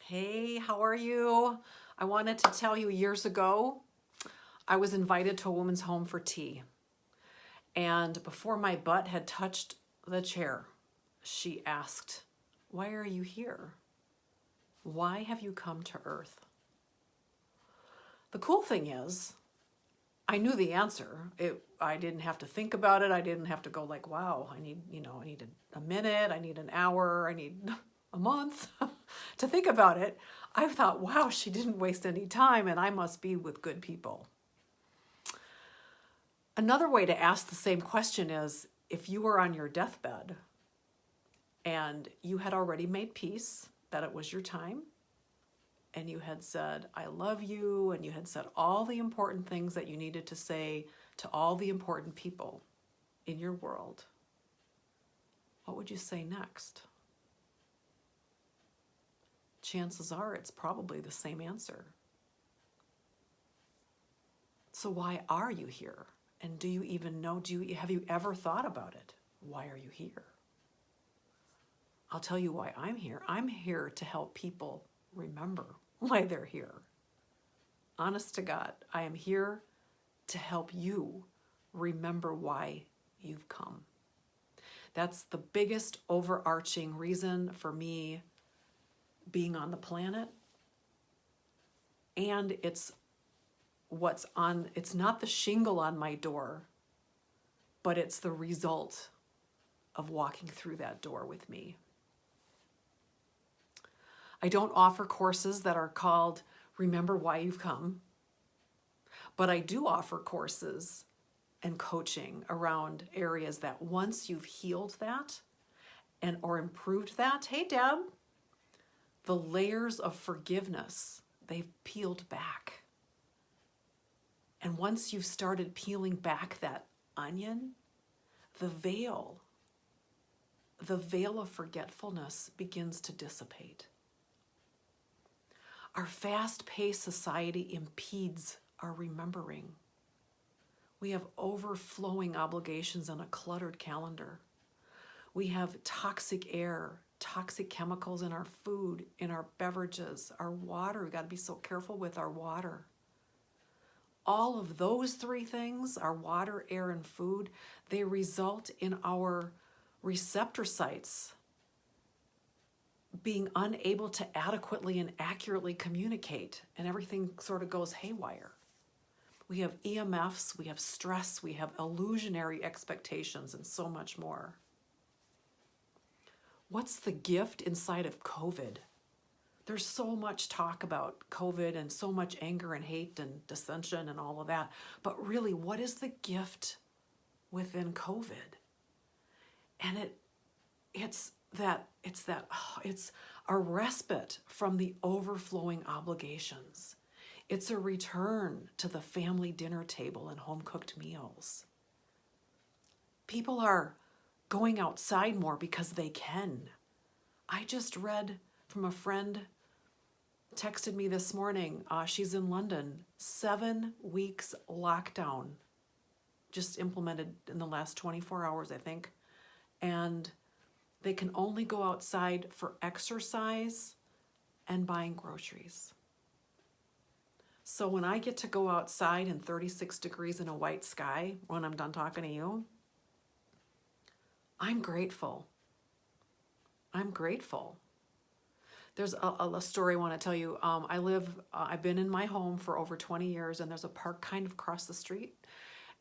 Hey, how are you? I wanted to tell you years ago, I was invited to a woman's home for tea. And before my butt had touched the chair, she asked, "Why are you here? Why have you come to Earth?" The cool thing is, I knew the answer. I didn't have to think about it. I didn't have to go like, wow, I need a minute, I need an hour, I need a month to think about it. I thought, wow, she didn't waste any time and I must be with good people. Another way to ask the same question is, if you were on your deathbed and you had already made peace that it was your time, and you had said, "I love you," and you had said all the important things that you needed to say to all the important people in your world, what would you say next? Chances are it's probably the same answer. So why are you here? And do you even know, have you ever thought about it? Why are you here? I'll tell you why I'm here. I'm here to help people remember why they're here. Honest to God, I am here to help you remember why you've come. That's the biggest overarching reason for me being on the planet. And it's not the shingle on my door, but it's the result of walking through that door with me. I don't offer courses that are called Remember Why You've Come, but I do offer courses and coaching around areas that once you've healed that or improved that, hey Deb, the layers of forgiveness, they've peeled back. And once you've started peeling back that onion, the veil of forgetfulness begins to dissipate. Our fast-paced society impedes our remembering. We have overflowing obligations and a cluttered calendar. We have toxic air, toxic chemicals in our food, in our beverages, our water. We've got to be so careful with our water. All of those three things, our water, air, and food, they result in our receptor sites being unable to adequately and accurately communicate, and everything sort of goes haywire. We have EMFs, we have stress, we have illusionary expectations, and so much more. What's the gift inside of COVID? There's so much talk about COVID and so much anger and hate and dissension and all of that. But really, what is the gift within COVID? And it's a respite from the overflowing obligations. It's a return to the family dinner table and home-cooked meals. People are going outside more because they can. I just read from a friend, texted me this morning, she's in London, 7 weeks lockdown, just implemented in the last 24 hours, I think. And they can only go outside for exercise and buying groceries. So when I get to go outside in 36 degrees in a white sky, when I'm done talking to you, I'm grateful. I'm grateful. There's a story I want to tell you. I've been in my home for over 20 years, and there's a park kind of across the street.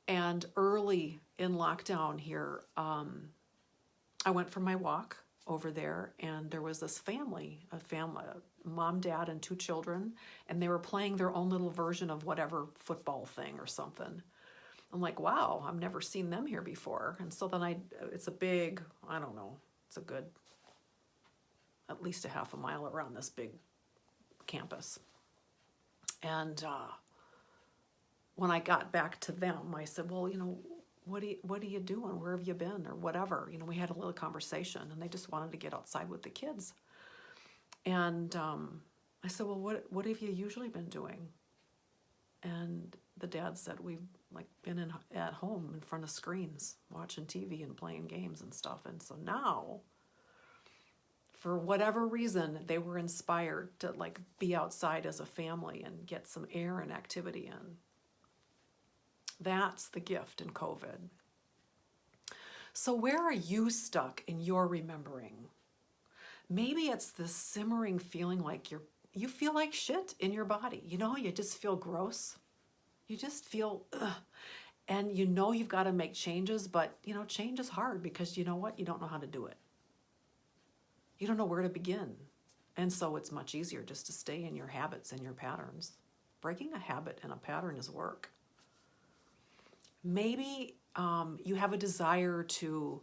And early in lockdown here, I went for my walk over there, and there was this family, mom, dad, and 2 children, and they were playing their own little version of whatever football thing or something. I'm like, wow, I've never seen them here before. And so then it's a big, I don't know, it's a good, at least a half a mile around this big campus. And when I got back to them, I said, well, what are you doing? Where have you been? Or whatever. We had a little conversation, and they just wanted to get outside with the kids. And I said, well, what have you usually been doing? And the dad said, we've been at home in front of screens, watching TV and playing games and stuff. And so now, for whatever reason, they were inspired to like be outside as a family and get some air and activity in. That's the gift in COVID. So where are you stuck in your remembering? Maybe it's this simmering feeling like you feel like shit in your body. You know, you just feel gross. You just feel, ugh. And you know you've got to make changes, but you know, change is hard because you know what? You don't know how to do it. You don't know where to begin. And so it's much easier just to stay in your habits and your patterns. Breaking a habit and a pattern is work. Maybe you have a desire to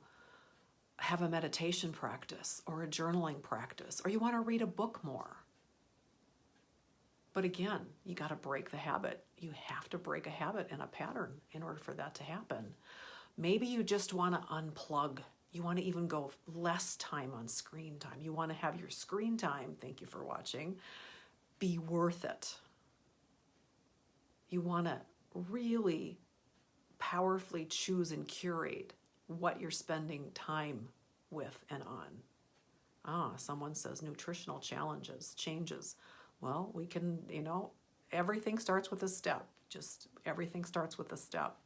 have a meditation practice or a journaling practice, or you want to read a book more. But again, you got to break the habit. You have to break a habit and a pattern in order for that to happen. Maybe you just want to unplug. You want to even go less time on screen time. You want to have your screen time, thank you for watching, be worth it. You want to really powerfully choose and curate what you're spending time with and on. Someone says nutritional changes. Well, we can, you know, everything starts with a step. Just everything starts with a step.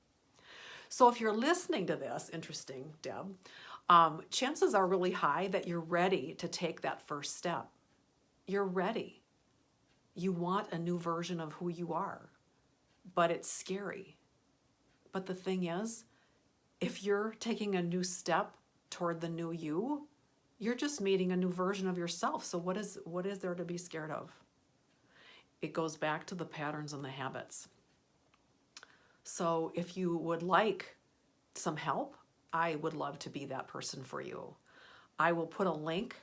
So if you're listening to this, interesting, Deb, chances are really high that you're ready to take that first step. You're ready. You want a new version of who you are, but it's scary. But the thing is, if you're taking a new step toward the new you, you're just meeting a new version of yourself. So what is there to be scared of? It goes back to the patterns and the habits. So if you would like some help, I would love to be that person for you. I will put a link.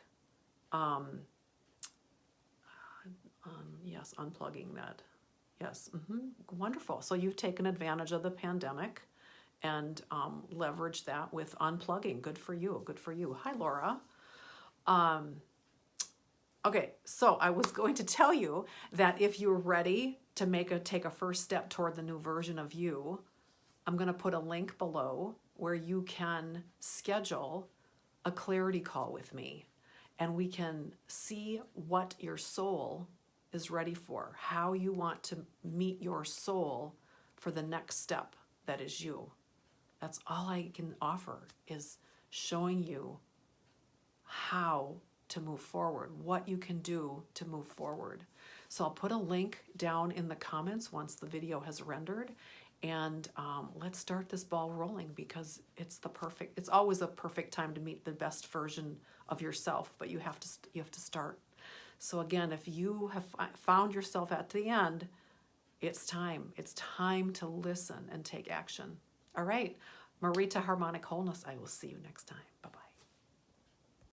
Yes, unplugging that. Yes, wonderful. So you've taken advantage of the pandemic and leveraged that with unplugging. Good for you. Good for you. Hi, Laura. Okay, so I was going to tell you that if you're ready to take a first step toward the new version of you, I'm going to put a link below where you can schedule a clarity call with me, and we can see what your soul is ready for, how you want to meet your soul for the next step that is you. That's all I can offer, is showing you how to move forward, what you can do to move forward. So I'll put a link down in the comments once the video has rendered, and let's start this ball rolling, because it's always a perfect time to meet the best version of yourself, but you have to start. So again, if you have found yourself at the end, it's time to listen and take action. All right, Marita Harmonic Wholeness, I will see you next time. Bye-bye.